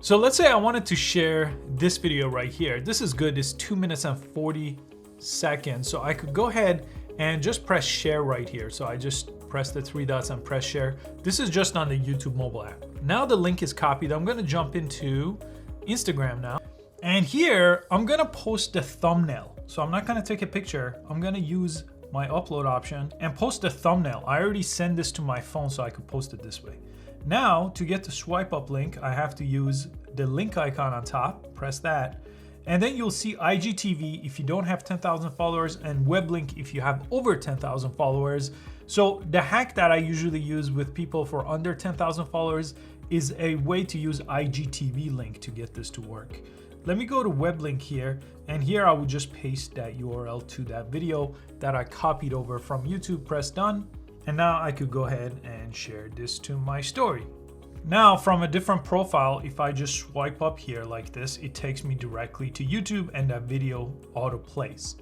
So let's say I wanted to share this video right here. This is good, it's 2 minutes and 40 seconds. So I could go ahead and just press share right here. So I just press the three dots and press share. This is just on the YouTube mobile app. Now the link is copied. I'm gonna jump into Instagram now. And here, I'm gonna post the thumbnail. So I'm not gonna take a picture. I'm gonna use my upload option and post the thumbnail. I already sent this to my phone so I could post it this way. Now, to get the swipe up link, I have to use the link icon on top, press that, and then you'll see IGTV if you don't have 10,000 followers and web link if you have over 10,000 followers. So the hack that I usually use with people for under 10,000 followers is a way to use IGTV link to get this to work. Let me go to web link here, and here I would just paste that URL to that video that I copied over from YouTube, press done. And now I could go ahead and share this to my story. Now from a different profile, if I just swipe up here like this, it takes me directly to YouTube and that video auto plays.